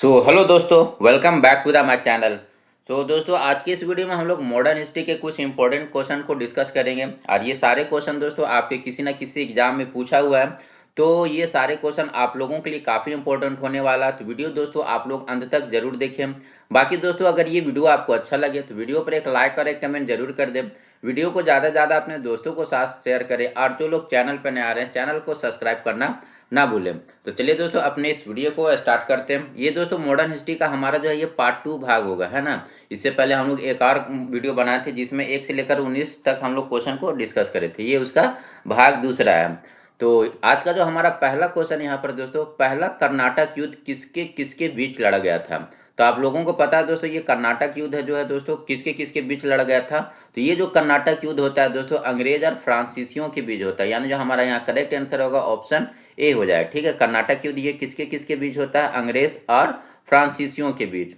Hello दोस्तों, welcome back to the my channel. दोस्तों, आज की इस वीडियो में हम लोग मॉडर्न हिस्ट्री के कुछ इंपॉर्टेंट क्वेश्चन को डिस्कस करेंगे। और ये सारे क्वेश्चन दोस्तों आपके किसी ना किसी एग्जाम में पूछा हुआ है। तो ये सारे क्वेश्चन आप लोगों के लिए काफ़ी इंपॉर्टेंट होने वाला है। तो वीडियो दोस्तों आप लोग अंत तक जरूर देखें। बाकी दोस्तों, अगर ये वीडियो आपको अच्छा लगे तो वीडियो पर एक लाइक और एक कमेंट जरूर कर दें। वीडियो को ज़्यादा से ज़्यादा अपने दोस्तों को साथ शेयर करें। और जो लोग चैनल पर नए आ रहे हैं, चैनल को सब्सक्राइब करना ना भूलें। तो चलिए दोस्तों, अपने इस वीडियो को स्टार्ट करते हैं। ये दोस्तों मॉडर्न हिस्ट्री का हमारा जो है ये पार्ट 2 भाग होगा, है ना। इससे पहले हम लोग एक और वीडियो बनाए थे जिसमें 1 से लेकर 19 तक हम लोग क्वेश्चन को डिस्कस करे थे। ये उसका भाग दूसरा है। तो आज का जो हमारा पहला क्वेश्चन यहाँ पर दोस्तों, पहला कर्नाटक युद्ध किसके किसके बीच लड़ा गया था। तो आप लोगों को पता है दोस्तों, ये कर्नाटक युद्ध है जो है दोस्तों किसके किसके बीच लड़ा गया था। तो ये जो कर्नाटक युद्ध होता है दोस्तों, अंग्रेज और फ्रांसीसियों के बीच होता है। यानी जो हमारा यहाँ करेक्ट आंसर होगा ऑप्शन ए हो जाए। ठीक है, कर्नाटक युद्ध ये किसके किसके बीच होता है, अंग्रेज और फ्रांसीसियों के बीच।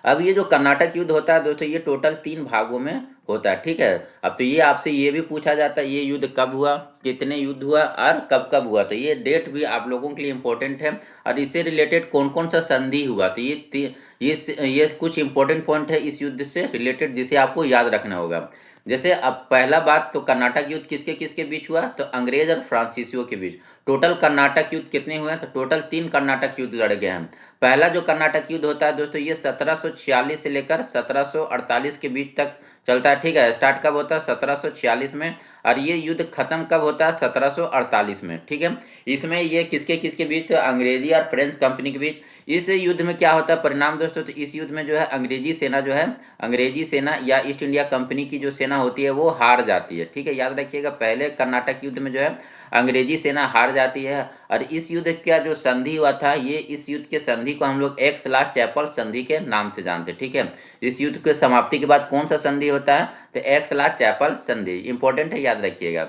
अब ये जो कर्नाटक युद्ध होता है दोस्तों, ये टोटल 3 भागों में होता है। ठीक है, अब तो ये आपसे ये भी पूछा जाता है ये युद्ध कब हुआ, कितने युद्ध हुआ और कब कब हुआ। तो ये डेट भी आप लोगों के लिए इंपॉर्टेंट है। और इससे रिलेटेड कौन कौन सा संधि हुआ, तो ये कुछ इंपॉर्टेंट पॉइंट है इस युद्ध से रिलेटेड जिसे आपको याद रखना होगा। जैसे अब पहला बात, तो कर्नाटक युद्ध किसके किसके बीच हुआ, तो अंग्रेज और फ्रांसीसियों के बीच। टोटल कर्नाटक युद्ध कितने हुए हैं, तो टोटल 3 कर्नाटक युद्ध लड़े गए हैं। पहला जो कर्नाटक युद्ध होता है दोस्तों, ये 1746 से लेकर 1748 के बीच तक चलता है। ठीक है, स्टार्ट कब होता है, 1746 में। और ये युद्ध खत्म कब होता है, 1748 में। ठीक है, इसमें ये किसके किसके बीच, तो अंग्रेजी और फ्रेंच कंपनी के बीच। इस युद्ध में क्या होता है परिणाम दोस्तों, तो इस युद्ध में जो है अंग्रेजी सेना जो है, अंग्रेजी सेना या ईस्ट इंडिया कंपनी की जो सेना होती है वो हार जाती है। ठीक है, याद रखिएगा, पहले कर्नाटक युद्ध में जो है अंग्रेजी सेना हार जाती है। और इस युद्ध का जो संधि हुआ था, ये इस युद्ध के संधि को हम लोग एक्सला चैपल संधि के नाम से जानते हैं। ठीक है, इस युद्ध के समाप्ति के बाद कौन सा संधि होता है, तो एक्सला चैपल संधि। इंपॉर्टेंट है, याद रखिएगा।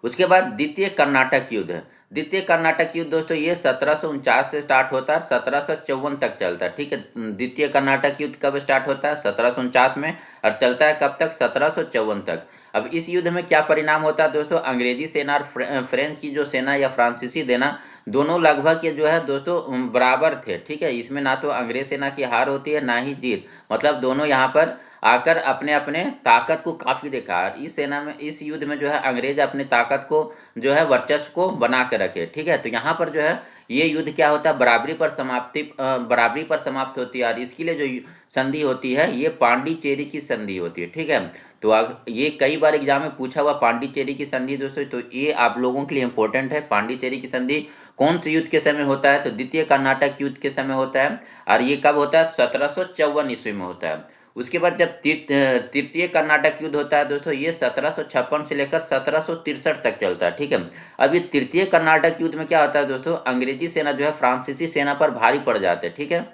उसके बाद द्वितीय कर्नाटक युद्ध। द्वितीय कर्नाटक युद्ध दोस्तों ये 1749 से स्टार्ट होता है, 1754 तक चलता है। ठीक है, द्वितीय कर्नाटक युद्ध कब स्टार्ट होता है, 1749 में, और चलता है कब तक, 1754 तक। अब इस युद्ध में क्या परिणाम होता है दोस्तों, अंग्रेजी सेना और फ्रेंच की जो सेना या फ्रांसीसी सेना, दोनों लगभग ये जो है दोस्तों बराबर थे। ठीक है, इसमें ना तो अंग्रेज सेना की हार होती है ना ही जीत, मतलब दोनों यहाँ पर आकर अपने अपने ताकत को काफी देखा। और इस सेना में, इस युद्ध में जो है अंग्रेज अपने ताकत को जो है वर्चस्व को बना के रखे। ठीक है, तो यहाँ पर जो है ये युद्ध क्या होता है, बराबरी पर समाप्त होती है। और इसके लिए जो संधि होती है ये पांडिचेरी की संधि होती है। ठीक है, तो ये कई बार एग्जाम में पूछा हुआ पांडिचेरी की संधि दोस्तों, तो ये आप लोगों के लिए इंपॉर्टेंट है। पांडिचेरी की संधि कौन से युद्ध के समय होता है, तो द्वितीय कर्नाटक युद्ध के समय होता है। और ये कब होता है, 1754 ईस्वी में होता है। उसके बाद जब तृतीय कर्नाटक युद्ध होता है दोस्तों, ये 1756 से लेकर 1763 तक चलता है। ठीक है, अब ये तृतीय कर्नाटक युद्ध में क्या होता है दोस्तों, अंग्रेजी सेना जो है फ्रांसीसी सेना पर भारी पड़ जाते हैं। ठीक है,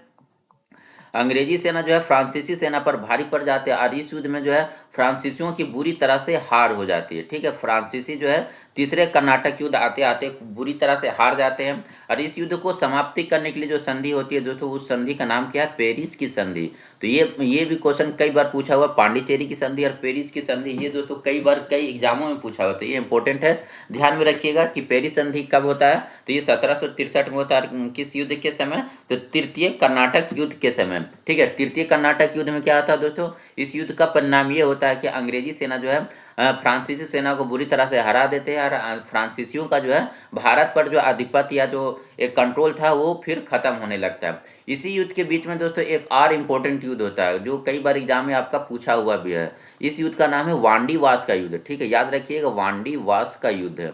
अंग्रेजी सेना जो है फ्रांसीसी सेना पर भारी पड़ जाते हैं। और इस युद्ध में जो है फ्रांसीसियों की बुरी तरह से हार हो जाती है। ठीक है, फ्रांसीसी जो है तीसरे कर्नाटक युद्ध आते आते बुरी तरह से हार जाते हैं। और इस युद्ध को समाप्ति करने के लिए जो संधि होती है दोस्तों, उस संधि का नाम क्या है, पेरिस की संधि। तो ये भी क्वेश्चन कई बार पूछा हुआ, पांडिचेरी की संधि और पेरिस की संधि, ये दोस्तों कई बार कई एग्जामों में पूछा हुआ। तो ये इंपॉर्टेंट है, ध्यान में रखिएगा कि पेरिस संधि कब होता है, तो ये 1763 में होता है। किस युद्ध के समय, तो तृतीय कर्नाटक युद्ध के समय। ठीक है, तृतीय कर्नाटक युद्ध में क्या होता है दोस्तों, इस युद्ध का परिणाम ये होता है कि अंग्रेजी सेना जो है फ्रांसीसी सेना को बुरी तरह से हरा देते हैं। और फ्रांसीसियों का जो है भारत पर जो आधिपत्य या जो एक कंट्रोल था वो फिर खत्म होने लगता है। इसी युद्ध के बीच में दोस्तों एक और इम्पोर्टेंट युद्ध होता है जो कई बार एग्जाम में आपका पूछा हुआ भी है। इस युद्ध का नाम है वांडीवास का युद्ध। ठीक है, याद रखिएगा, वांडीवास का युद्ध है।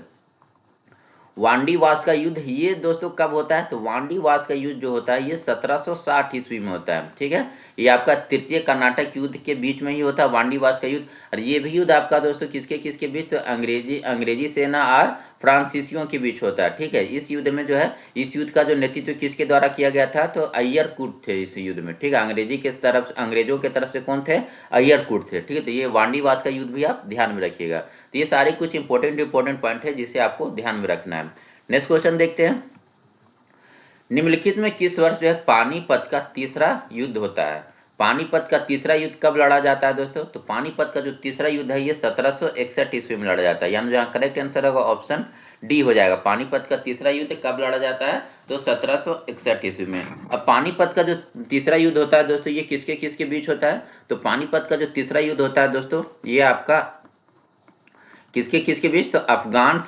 वांडीवास का युद्ध ये दोस्तों कब होता है, तो वांडीवास का युद्ध जो होता है ये 1760 ईस्वी में होता है। ठीक है, ये आपका तृतीय कर्नाटक युद्ध के बीच में ही होता है वांडीवास का युद्ध। और ये भी युद्ध आपका दोस्तों किसके किसके बीच, तो अंग्रेजी सेना और फ्रांसीसियों के बीच होता है। ठीक है, इस युद्ध में जो है, इस युद्ध का जो नेतृत्व किसके द्वारा किया गया था, तो अय्यरकूट थे इस युद्ध में। ठीक है, अंग्रेजों के तरफ से कौन थे, अय्यरकूट थे। ठीक है, तो ये वांडीवास का युद्ध भी आप ध्यान में रखिएगा। तो ये सारे कुछ इंपॉर्टेंट पॉइंट है जिसे आपको ध्यान में रखना है। नेक्स्ट क्वेश्चन देखते हैं, निम्नलिखित में किस वर्ष जो है पानीपत का तीसरा युद्ध होता है। पानीपत का तीसरा युद्ध कब लड़ा जाता है दोस्तों? तो पानीपत का जो तीसरा युद्ध है ये 1761 ईस्वी में लड़ा जाता है, यानी जहाँ करेक्ट आंसर होगा ऑप्शन डी हो जाएगा। पानीपत का तीसरा युद्ध कब लड़ा जाता है? तो 1761 ईस्वी में। अब पानीपत का जो तीसरा युद्ध होता है दोस्तों ये किसके किसके बीच होता है? तो पानीपत का जो तीसरा युद्ध होता है दोस्तों ये आपका किसके किसके बीच? तो अफगान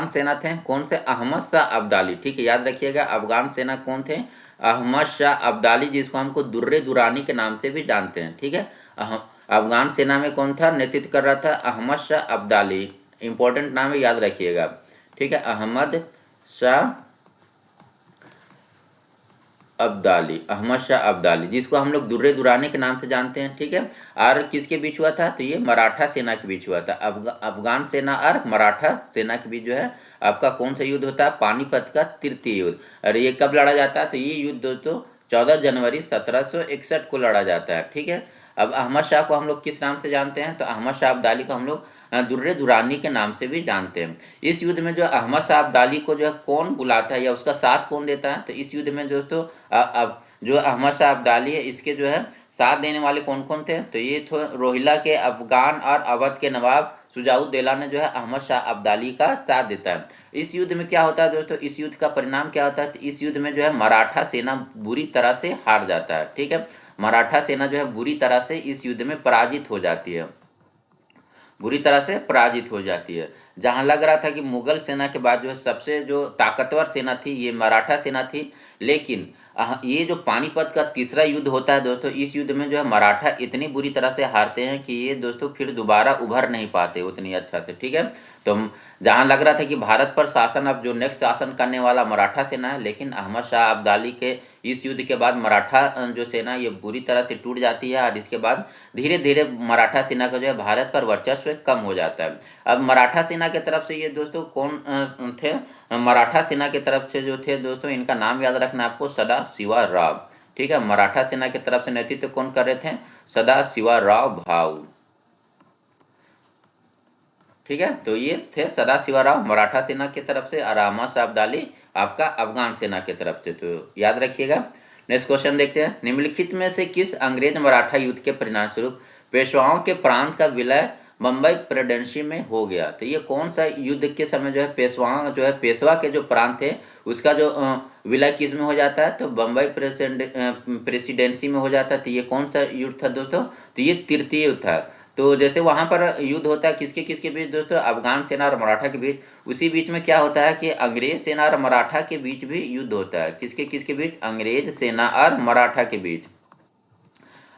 सेना थे। कौन से? अहमद शाह अब्दाली। ठीक है, याद रखिएगा अफगान सेना कौन थे? अहमद शाह अब्दाली, जिसको हमको दुर्रे दुरानी के नाम से भी जानते हैं। ठीक है, अफगान सेना में कौन था? नेतृत्व कर रहा था अहमद शाह अब्दाली। इंपॉर्टेंट नाम है, याद रखिएगा। ठीक है, अहमद शाह अब्दाली, जिसको हम लोग दुर्रे दुरानी के नाम से जानते हैं। ठीक है, और किसके बीच हुआ था? तो ये मराठा सेना के बीच हुआ था। अफगान सेना और मराठा सेना के बीच जो है आपका कौन सा युद्ध होता है? पानीपत का तृतीय युद्ध। और ये कब लड़ा जाता है? तो ये युद्ध दोस्तों 14 जनवरी 1761 को लड़ा जाता है। ठीक है, अब अहमद शाह को हम लोग किस नाम से जानते हैं? तो अहमद शाह अब्दाली को हम लोग दुर्रे दुरानी के नाम से भी जानते हैं। इस युद्ध में जो अहमद शाह अब्दाली को जो है कौन बुलाता है या उसका साथ कौन देता है? तो इस युद्ध में दोस्तों अब जो अहमद शाह अब्दाली है इसके जो है साथ देने वाले कौन कौन थे? तो ये थे रोहिला के अफगान और अवध के नवाब सुजाउद्दौला ने जो है अहमद शाह अब्दाली का साथ देता है। इस युद्ध में क्या होता है दोस्तों? इस युद्ध का परिणाम क्या होता है? तो इस युद्ध में जो है मराठा सेना बुरी तरह से हार जाता है। ठीक है, मराठा सेना जो है बुरी तरह से इस युद्ध में पराजित हो जाती है, बुरी तरह से पराजित हो जाती है। जहां लग रहा था कि मुगल सेना के बाद जो है सबसे जो ताकतवर सेना थी ये मराठा सेना थी, लेकिन ये जो पानीपत का तीसरा युद्ध होता है दोस्तों, इस युद्ध में जो है मराठा इतनी बुरी तरह से हारते हैं कि ये दोस्तों फिर दोबारा उभर नहीं पाते उतनी अच्छा से। ठीक है, तो जहां लग रहा था कि भारत पर शासन, अब जो नेक्स्ट शासन करने वाला मराठा सेना है, लेकिन अहमद शाह अब्दाली के इस युद्ध के बाद मराठा जो सेना ये बुरी तरह से टूट जाती है और इसके बाद धीरे धीरे मराठा सेना का जो है भारत पर वर्चस्व कम हो जाता है। अब मराठा सेना की तरफ से ये दोस्तों कौन थे? मराठा सेना की तरफ से जो थे दोस्तों इनका नाम याद रखना आपको, सदाशिवराव। ठीक है, मराठा सेना की तरफ से नेतृत्व कौन कर रहे थे? सदाशिवराव भाऊ। ठीक है, तो ये थे सदाशिवराव मराठा सेना की तरफ से और अहमद शाह अब्दाली आपका अफगान सेना की तरफ से, तो याद रखिएगा। नेक्स्ट क्वेश्चन देखते हैं, निम्नलिखित में से किस अंग्रेज मराठा युद्ध के परिणाम स्वरूप पेशवाओं के प्रांत का विलय मुंबई प्रेसिडेंसी में हो गया? तो ये कौन सा युद्ध के समय जो है पेशवा के जो प्रांत थे उसका जो विलय किस में हो जाता है? तो बम्बई प्रेसिडेंसी में हो जाता है। तो ये कौन सा युद्ध था दोस्तों? तो ये तृतीय युद्ध था। तो जैसे वहां पर युद्ध होता है किसके किसके बीच दोस्तों? अफगान सेना और मराठा के बीच। उसी बीच में क्या होता है कि अंग्रेज सेना और मराठा के बीच भी युद्ध होता है। किसके किसके बीच? अंग्रेज सेना और मराठा के बीच।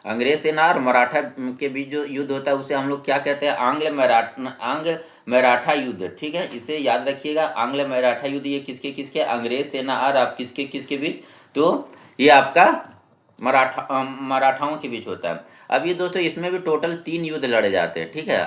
अंग्रेज सेना और मराठा के बीच जो युद्ध होता है उसे हम लोग क्या कहते हैं? आंग्ल मराठा युद्ध। ठीक है, इसे याद रखिएगा, आंग्ल मराठा युद्ध। ये किसके किसके? अंग्रेज सेना और आप किसके किसके बीच? तो ये आपका मराठाओं के बीच होता है। अब ये दोस्तों इसमें भी टोटल 3 युद्ध लड़े जाते हैं। ठीक है,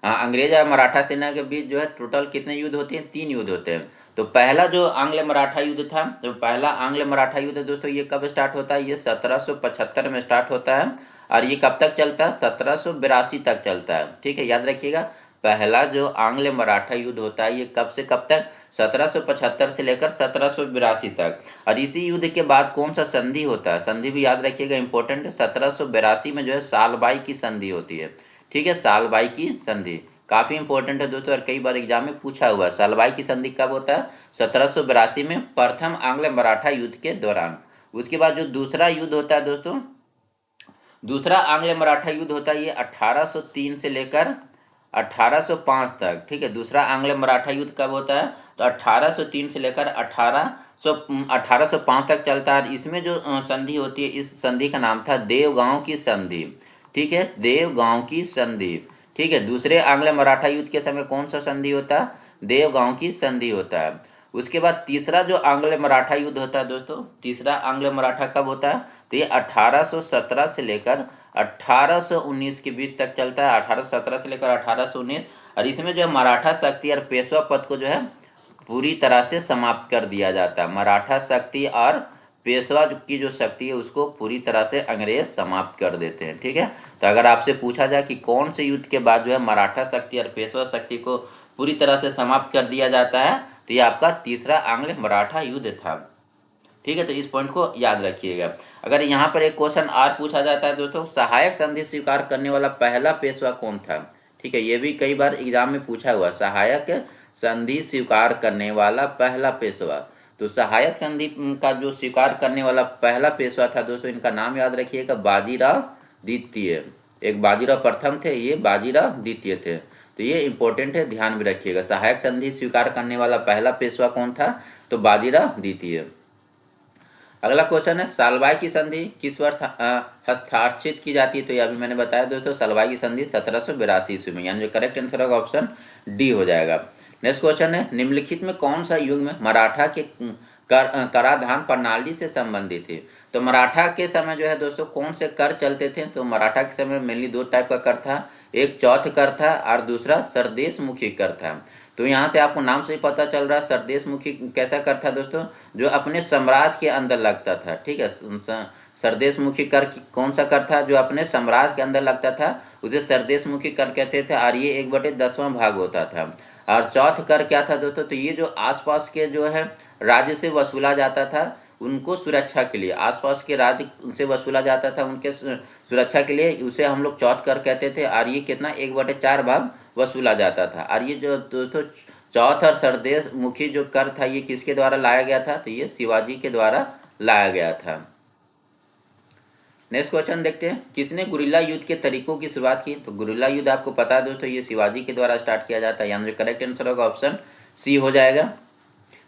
अंग्रेज और मराठा सेना के बीच जो है टोटल कितने युद्ध होते हैं? 3 युद्ध होते हैं। तो पहला जो आंग्ल मराठा युद्ध था, तो पहला आंग्ल मराठा युद्ध दोस्तों ये कब स्टार्ट होता है? ये 1775 में स्टार्ट होता है और ये कब तक चलता है? 1782 तक चलता है। ठीक है, याद रखिएगा, पहला जो आंग्ल मराठा युद्ध होता है ये कब से कब तक? 1775 से लेकर 1782 तक। और इसी युद्ध के बाद कौन सा संधि होता है? संधि भी याद रखिएगा, इंपॉर्टेंट है। 1782 में जो है सालबाई की संधि होती है। ठीक है, सालबाई की संधि काफी इंपॉर्टेंट है दोस्तों और कई बार एग्जाम में पूछा हुआ है। सालबाई की संधि कब होता है? 1782 में, प्रथम आंग्ल मराठा युद्ध के दौरान। उसके बाद जो दूसरा युद्ध होता है दोस्तों, दूसरा आंग्ल मराठा युद्ध होता है ये 1803 से लेकर 1805 तक। ठीक है, दूसरा आंग्ल मराठा युद्ध कब होता है? तो 1803 से लेकर 1805 तक चलता है। इसमें जो संधि होती है इस संधि का नाम था देवगांव की संधि। ठीक है, देवगांव की संधि। ठीक है, दूसरे आंग्ल मराठा युद्ध के समय कौन सा संधि होता है? देवगांव की संधि होता है। उसके बाद तीसरा जो आंग्ल मराठा युद्ध होता है दोस्तों, तीसरा आंग्ल मराठा कब होता है? तो ये 1817 से लेकर 1819 के बीच तक चलता है। 1817 से लेकर 1819। और इसमें जो है मराठा शक्ति और पेशवा पद को जो है पूरी तरह से समाप्त कर दिया जाता है। मराठा शक्ति और पेशवा की जो शक्ति है उसको पूरी तरह से अंग्रेज समाप्त कर देते हैं। ठीक है, तो अगर आपसे पूछा जाए कि कौन से युद्ध के बाद जो है मराठा शक्ति और पेशवा शक्ति को पूरी तरह से समाप्त कर दिया जाता है, तो ये आपका तीसरा आंग्ल मराठा युद्ध था। ठीक है, तो इस पॉइंट को याद रखिएगा। अगर यहाँ पर एक क्वेश्चन और पूछा जाता है दोस्तों, सहायक संधि स्वीकार करने वाला पहला पेशवा कौन था? ठीक है, ये भी कई बार एग्जाम में पूछा हुआ, सहायक संधि स्वीकार करने वाला पहला पेशवा। तो सहायक संधि का जो स्वीकार करने वाला पहला पेशवा था दोस्तों, इनका नाम याद रखिएगा, बाजीराव द्वितीय। एक बाजीराव प्रथम थे, ये बाजीराव द्वितीय थे। तो ये इंपॉर्टेंट है, ध्यान में रखिएगा। सहायक संधि स्वीकार करने वाला पहला पेशवा कौन था? तो बाजीराव द्वितीय। अगला क्वेश्चन है, सालवाई की संधि किस वर्ष हस्ताक्षरित की जाती है? तो यह अभी मैंने बताया दोस्तों, सालवाई की संधि 1782 ईस्वी में, यानी जो करेक्ट आंसर होगा ऑप्शन डी हो जाएगा। नेक्स्ट क्वेश्चन है, निम्नलिखित में कौन सा युग में मराठा के कराधान प्रणाली से संबंधित है? तो मराठा के समय जो है दोस्तों कौन से कर चलते थे? तो मराठा के समय मेनली दो टाइप का कर था, एक चौथ कर था और दूसरा सरदेश मुखी कर था। तो यहाँ से आपको नाम से ही पता चल रहा है सरदेश मुखी कैसा कर था दोस्तों, जो अपने साम्राज्य के अंदर लगता था। ठीक है, सरदेश मुखी कर कौन सा कर था? जो अपने साम्राज्य के अंदर लगता था, उसे सरदेश मुखी कर कहते थे, और ये 1/10वां भाग होता था। और चौथ कर क्या था दोस्तों? तो ये जो आसपास के जो है राज्य से वसूला जाता था, उनको सुरक्षा के लिए, आसपास के राज्य से वसूला जाता था उनके सुरक्षा के लिए, उसे हम लोग चौथ कर कहते थे। और ये कितना 1/4 भाग वसूला जाता था। और ये जो दोस्तों चौथ और सरदेश मुखी जो कर था, ये किसके द्वारा लाया गया था? तो ये शिवाजी के द्वारा लाया गया था। नेक्स्ट क्वेश्चन देखते हैं, किसने गुरिल्ला युद्ध के तरीकों की शुरुआत की? तो गुरिल्ला युद्ध आपको पता है दोस्तों, ये शिवाजी के द्वारा स्टार्ट किया जाता है, यानी करेक्ट आंसर होगा ऑप्शन सी हो जाएगा।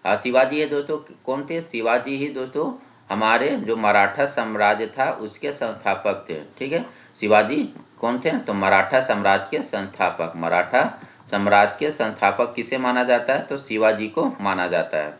हाँ, शिवाजी है दोस्तों। कौन थे? शिवाजी ही दोस्तों हमारे जो मराठा साम्राज्य था उसके संस्थापक थे। ठीक है, शिवाजी कौन थे? तो मराठा साम्राज्य के संस्थापक। मराठा साम्राज्य के संस्थापक किसे माना जाता है? तो शिवाजी को माना जाता है।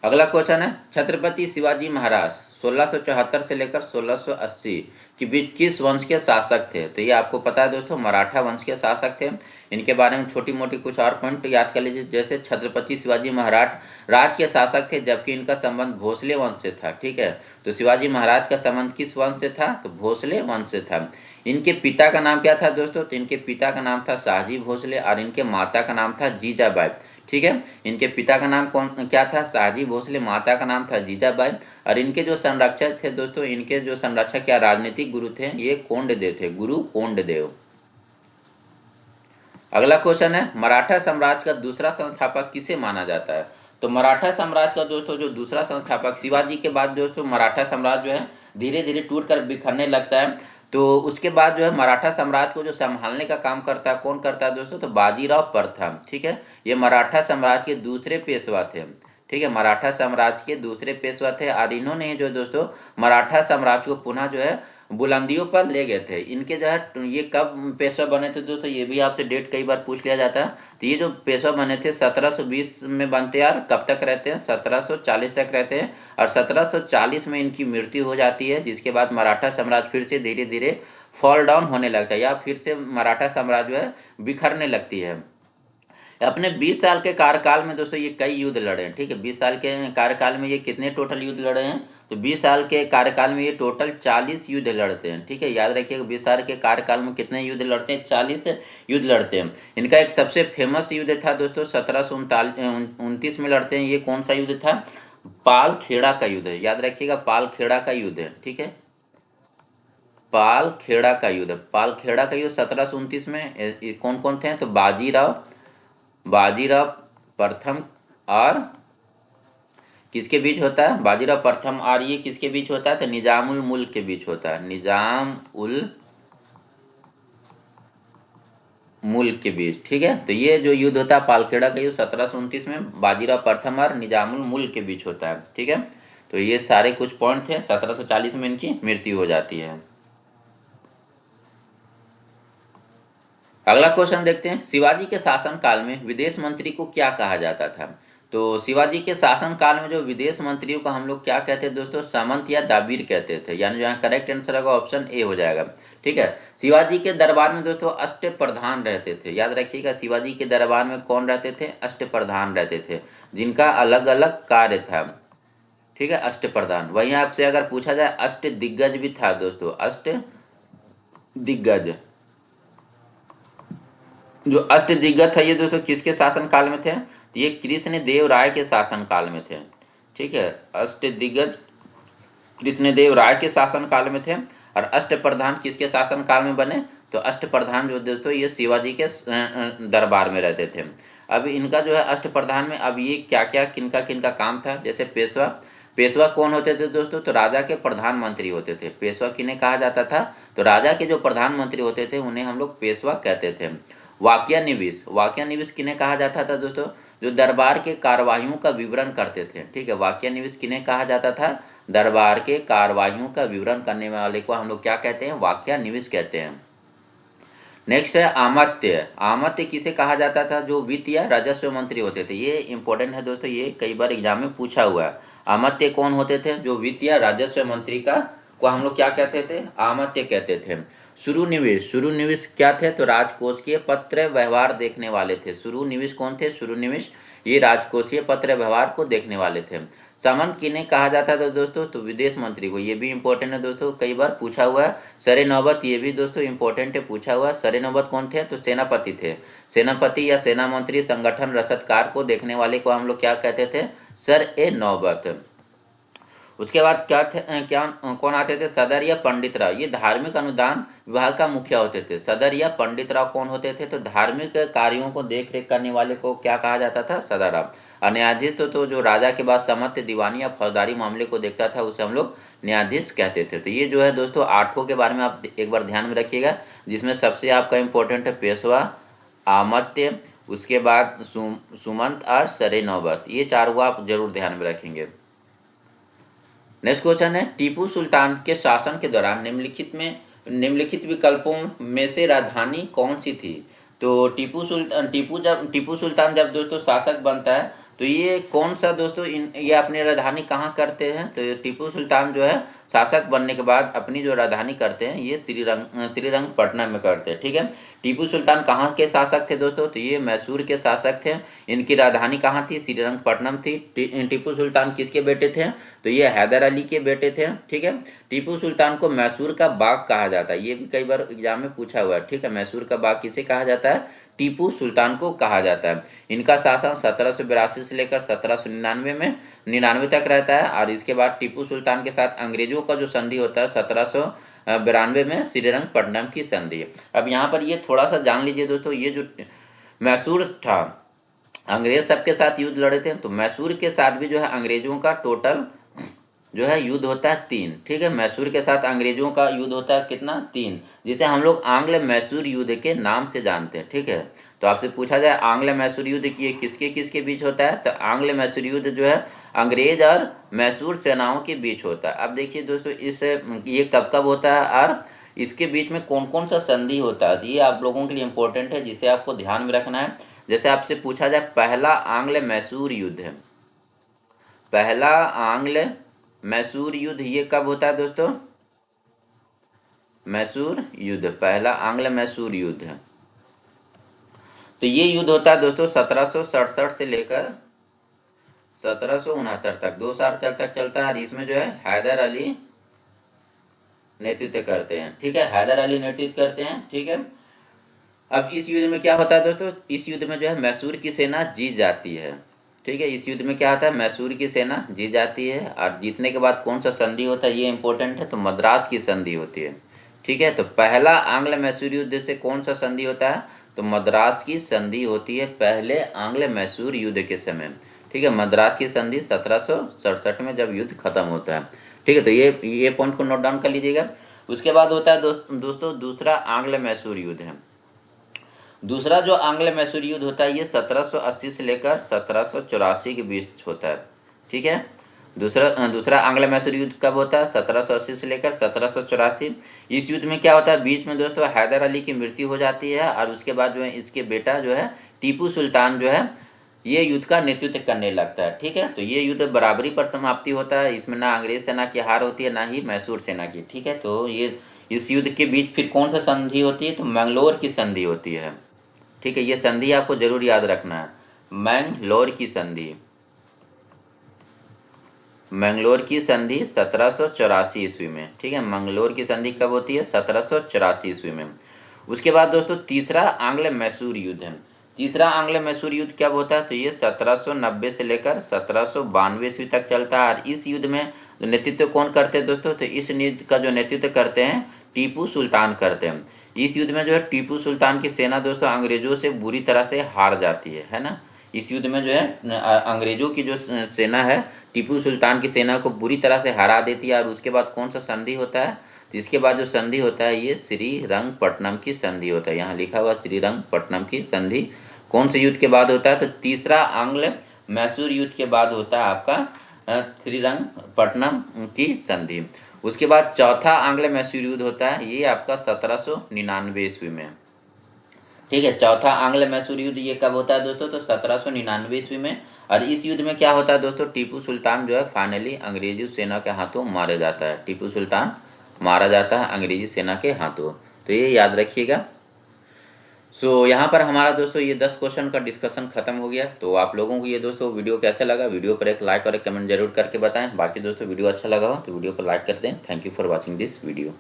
अगला क्वेश्चन है, छत्रपति शिवाजी महाराज 1674 से लेकर 1680 के बीच किस वंश के शासक थे? तो ये आपको पता है दोस्तों, मराठा वंश के शासक थे। इनके बारे में छोटी मोटी कुछ और पॉइंट याद कर लीजिए, जैसे छत्रपति शिवाजी महाराज राज के शासक थे, जबकि इनका संबंध भोसले वंश से था। ठीक है, तो शिवाजी महाराज का संबंध किस वंश से था? तो भोसले वंश से था। इनके पिता का नाम क्या था दोस्तों? तो इनके पिता का नाम था शाहजी भोसले, और इनके माता का नाम था जीजाबाई। ठीक है, इनके पिता का नाम कौन क्या था? शाहजी भोसले। माता का नाम था जीजाबाई। और इनके जो संरक्षक थे दोस्तों, इनके जो संरक्षक या राजनीतिक गुरु थे, ये कोंडदेव थे, गुरु कोंडदेव। अगला क्वेश्चन है, मराठा साम्राज्य का दूसरा संस्थापक किसे माना जाता है? तो मराठा साम्राज्य का दोस्तों जो दूसरा संस्थापक, शिवाजी के बाद दोस्तों मराठा साम्राज्य जो है धीरे धीरे टूट कर बिखरने लगता है। तो उसके बाद जो है मराठा साम्राज्य को जो संभालने का काम करता है, कौन करता है दोस्तों? तो बाजीराव प्रथम। ठीक है, ये मराठा साम्राज्य के दूसरे पेशवा थे। ठीक है, मराठा साम्राज्य के दूसरे पेशवा थे, और इन्होंने जो दोस्तों मराठा साम्राज्य को पुनः जो है बुलंदियों पर ले गए थे। इनके जो है ये कब पेशवा बने थे दोस्तों? ये भी आपसे डेट कई बार पूछ लिया जाता है। तो ये जो पेशवा बने थे 1720 में बनते हैं, और कब तक रहते हैं? 1740 तक रहते हैं। और 1740 में इनकी मृत्यु हो जाती है, जिसके बाद मराठा साम्राज्य फिर से धीरे धीरे फॉल डाउन होने लगता है, या फिर से मराठा साम्राज्य जो है बिखरने लगती है। अपने 20 साल के कार्यकाल में दोस्तों ये कई युद्ध लड़े हैं। ठीक है, 20 साल के कार्यकाल में ये कितने टोटल युद्ध लड़े हैं? तो 20 साल के कार्यकाल में ये टोटल 40 युद्ध लड़ते हैं। ठीक है, याद रखिएगा, 20 साल के कार्यकाल में कितने युद्ध लड़ते हैं? 40 युद्ध लड़ते हैं। इनका एक सबसे फेमस युद्ध था दोस्तों 1729 में लड़ते हैं। ये कौन सा युद्ध था? पालखेड़ा का युद्ध है। याद रखिएगा, पालखेड़ा का युद्ध है। ठीक है, पालखेड़ा का युद्ध, पालखेड़ा का युद्ध 1729 में कौन कौन थे? तो बाजीराव प्रथम और किसके बीच होता है? बाजीराव प्रथम और ये किसके बीच होता है? तो निजामुल मुल्क के बीच होता है, निजाम उल मुल्क के बीच। ठीक है, तो ये जो युद्ध होता है पालखेड़ा का युद्ध 1729 में बाजीराव प्रथम और निजामुल मुल्क के बीच होता है। ठीक है, तो ये सारे कुछ पॉइंट थे। 1740 में इनकी मृत्यु हो जाती है। अगला क्वेश्चन देखते हैं, शिवाजी के शासन काल में विदेश मंत्री को क्या कहा जाता था? तो शिवाजी के शासन काल में जो विदेश मंत्रियों को हम लोग क्या कहते हैं दोस्तों? सामंत या दाबीर कहते थे, यानी यहाँ करेक्ट आंसर होगा ऑप्शन ए हो जाएगा। ठीक है, शिवाजी के दरबार में दोस्तों अष्ट प्रधान रहते थे। याद रखिएगा, शिवाजी के दरबार में कौन रहते थे? अष्ट प्रधान रहते थे, जिनका अलग अलग कार्य था। ठीक है, अष्ट प्रधान। वहीं आपसे अगर पूछा जाए अष्ट दिग्गज भी था दोस्तों, अष्ट दिग्गज। जो अष्ट दिग्गज था ये दोस्तों किसके शासन काल में थे? तो ये कृष्ण देव राय के शासन काल में थे। ठीक है, अष्टदिग्गज कृष्णदेव राय के शासन काल में थे। और अष्टप्रधान किसके शासन काल में बने? तो अष्टप्रधान जो दोस्तों ये शिवाजी के दरबार में रहते थे। अब इनका जो है अष्टप्रधान में अब ये क्या क्या किनका किनका काम था, जैसे पेशवा। पेशवा कौन होते थे दोस्तों? तो राजा के प्रधानमंत्री होते थे। पेशवा किन्हें कहा जाता था? तो राजा के जो प्रधानमंत्री होते थे उन्हें हम लोग पेशवा कहते थे। वाक्यानिविश, वाक्यानिविश किन्हें कहा जाता था दोस्तों? जो दरबार के कार्यवाहियों का विवरण करते थे। ठीक है, वाक्यानिविश किन्हें कहा जाता था? दरबार के कार्यवाहियों का विवरण करने वाले को हम लोग क्या कहते हैं? वाक्यानिविश कहते हैं। नेक्स्ट है आमत्य। आमत्य किसे कहा जाता था? जो वित्त या राजस्व मंत्री होते थे। ये इंपॉर्टेंट है दोस्तों, ये कई बार एग्जाम में पूछा हुआ है। आमत्य कौन होते थे? जो वित्त या राजस्व मंत्री का को हम लोग क्या कहते थे? आमत्य कहते थे। शुरू निवेश, शुरू निवेश क्या थे? तो राजकोष के पत्र व्यवहार देखने वाले थे। शुरू निवेश कौन थे? शुरू निवेश ये राजकोषीय पत्र व्यवहार को देखने वाले थे। सामंत किन्हें कहा जाता था दोस्तों? तो विदेश मंत्री को। ये भी इंपॉर्टेंट है दोस्तों, कई बार पूछा हुआ है। सरे नौबत ये भी दोस्तों इंपॉर्टेंट है, पूछा हुआ है। सरे नौबत कौन थे? तो सेनापति थे। सेनापति या सेना मंत्री संगठन रसदकार को देखने वाले को हम लोग क्या कहते थे? सर ए नौबत। उसके बाद क्या थे, क्या कौन आते थे? सदर या पंडित राव, ये धार्मिक अनुदान विभाग का मुखिया होते थे। सदर या पंडित राव कौन होते थे? तो धार्मिक कार्यों को देख रेख करने वाले को क्या कहा जाता था? सदर राव। और न्यायाधीश तो जो राजा के बाद समस्त दीवानी या फौजदारी मामले को देखता था उसे हम लोग न्यायाधीश कहते थे। तो ये जो है दोस्तों आठों के बारे में आप एक बार ध्यान में रखिएगा, जिसमें सबसे आपका इंपॉर्टेंट है पेशवा, आमत्य, उसके बाद सुमंत और सरे नौबत। ये चारों आप जरूर ध्यान में रखेंगे। नेक्स्ट क्वेश्चन है, टीपू सुल्तान के शासन के दौरान निम्नलिखित विकल्पों में से राजधानी कौन सी थी? तो टीपू सुल्तान जब दोस्तों शासक बनता है तो ये कौन सा दोस्तों ये अपनी राजधानी कहाँ करते हैं? तो टीपू सुल्तान जो है शासक बनने के बाद अपनी जो राजधानी करते हैं ये श्रीरंगपट्टनम में करते हैं। ठीक है, टीपू सुल्तान कहाँ के शासक थे दोस्तों? तो ये मैसूर के शासक थे। इनकी राजधानी कहाँ थी? श्रीरंगपट्टनम थी। टीपू सुल्तान किसके बेटे थे? तो ये हैदर अली के बेटे थे। ठीक है, टीपू सुल्तान को मैसूर का बाग कहा जाता है। ये भी कई बार एग्जाम में पूछा हुआ है। ठीक है, मैसूर का बाग किसे कहा जाता है? टीपू सुल्तान को कहा जाता है। इनका शासन 1782 से लेकर 1799 में 99 तक रहता है। और इसके बाद टीपू सुल्तान के साथ अंग्रेजों का जो संधि होता है 1792 में श्रीरंगपट्टनम की संधि। अब यहाँ पर ये थोड़ा सा जान लीजिए दोस्तों, ये जो मैसूर था अंग्रेज सबके साथ युद्ध लड़े थे, तो मैसूर के साथ भी जो है अंग्रेजों का टोटल जो है युद्ध होता है 3। ठीक है, मैसूर के साथ अंग्रेजों का युद्ध होता है कितना? 3, जिसे हम लोग आंग्ल मैसूर युद्ध के नाम से जानते हैं। ठीक है, तो आपसे पूछा जाए आंग्ल मैसूर युद्ध ये किसके किसके बीच होता है? तो आंग्ल मैसूर युद्ध जो है अंग्रेज और मैसूर सेनाओं के बीच होता है। अब देखिए दोस्तों ये कब कब होता है और इसके बीच में कौन कौन सा संधि होता है, ये आप लोगों के लिए इंपॉर्टेंट है, जिसे आपको ध्यान में रखना है। जैसे आपसे पूछा जाए पहला आंग्ल मैसूर युद्ध है, पहला आंग्ल मैसूर युद्ध ये कब होता है दोस्तों? मैसूर युद्ध, पहला आंग्ल मैसूर युद्ध है। तो ये युद्ध होता है दोस्तों 1767 से लेकर 1769 तक, 2 साल तक चलता है। और इसमें जो है हैदर अली नेतृत्व करते हैं। ठीक है, हैदर अली नेतृत्व करते हैं। ठीक है, अब इस युद्ध में क्या होता है दोस्तों? इस युद्ध में जो है मैसूर की सेना जीत जाती है। ठीक है, इस युद्ध में क्या होता है? मैसूर की सेना जीत जाती है। और जीतने के बाद कौन सा संधि होता है ये इंपॉर्टेंट है, तो मद्रास की संधि होती है। ठीक है, तो पहला आंग्ल मैसूर युद्ध से कौन सा संधि होता है? तो मद्रास की संधि होती है पहले आंग्ल मैसूर युद्ध के समय। ठीक है, मद्रास की संधि 1767 में जब युद्ध खत्म होता है। ठीक है, तो ये पॉइंट को नोट डाउन कर लीजिएगा। उसके बाद होता है दोस्तों दूसरा आंग्ल मैसूर युद्ध है। दूसरा जो आंग्ल मैसूर युद्ध होता है ये 1780 से लेकर 1784 के बीच होता है। ठीक है, दूसरा आंग्ल मैसूर युद्ध कब होता है? 1780 से लेकर 1784। इस युद्ध में क्या होता है? बीच में दोस्तों हैदर अली की मृत्यु हो जाती है और उसके बाद जो है इसके बेटा जो है टीपू सुल्तान जो है ये युद्ध का नेतृत्व करने लगता है। ठीक है, तो ये युद्ध बराबरी पर समाप्ति होता है। इसमें ना अंग्रेज सेना की हार होती है ना ही मैसूर सेना की। ठीक है, तो ये इस युद्ध के बीच फिर कौन सा संधि होती है? तो मैंगलोर की संधि होती है। ठीक है, ये संधि आपको जरूर याद रखना है, मैंगलोर की संधि। मैंगलोर की संधि 1784 ईस्वी में। ठीक है, मैंगलोर की संधि कब होती है? 1784 ईस्वी में। उसके बाद दोस्तों तीसरा आंग्ल मैसूर युद्ध है। तीसरा आंग्ल मैसूर युद्ध कब होता है? तो ये 1790 से लेकर 1792 ईस्वी तक चलता है। और इस युद्ध में नेतृत्व कौन करते हैं दोस्तों? तो इस युद्ध का जो नेतृत्व करते हैं टीपू सुल्तान करते हैं। इस युद्ध में जो है टीपू सुल्तान की सेना दोस्तों अंग्रेजों से बुरी तरह से हार जाती है ना। इस युद्ध में जो है अंग्रेजों की जो सेना है टीपू सुल्तान की सेना को बुरी तरह से हरा देती है। और उसके बाद कौन सा संधि होता है? तो इसके बाद जो संधि होता है ये श्रीरंगपट्टनम की संधि होता है। यहाँ लिखा हुआ श्रीरंगपट्टनम की संधि कौन से युद्ध के बाद होता है? तो तीसरा आंग्ल मैसूर युद्ध के बाद होता है आपका श्रीरंगपट्टनम की संधि। उसके बाद चौथा आंग्ल मैसूर युद्ध होता है ये आपका 1799 ईस्वी में। ठीक है, चौथा आंग्ल मैसूर युद्ध ये कब होता है दोस्तों? तो 1799 ईस्वी में। और इस युद्ध में क्या होता है दोस्तों? टीपू सुल्तान जो है फाइनली अंग्रेजी सेना के हाथों मारा जाता है। टीपू सुल्तान मारा जाता है अंग्रेजी सेना के हाथों। तो ये याद रखिएगा। यहाँ पर हमारा दोस्तों ये 10 क्वेश्चन का डिस्कशन खत्म हो गया। तो आप लोगों को ये दोस्तों वीडियो कैसा लगा? वीडियो पर एक लाइक और एक कमेंट जरूर करके बताएं। बाकी दोस्तों वीडियो अच्छा लगा हो तो वीडियो को लाइक कर दें। Thank you for watching this video.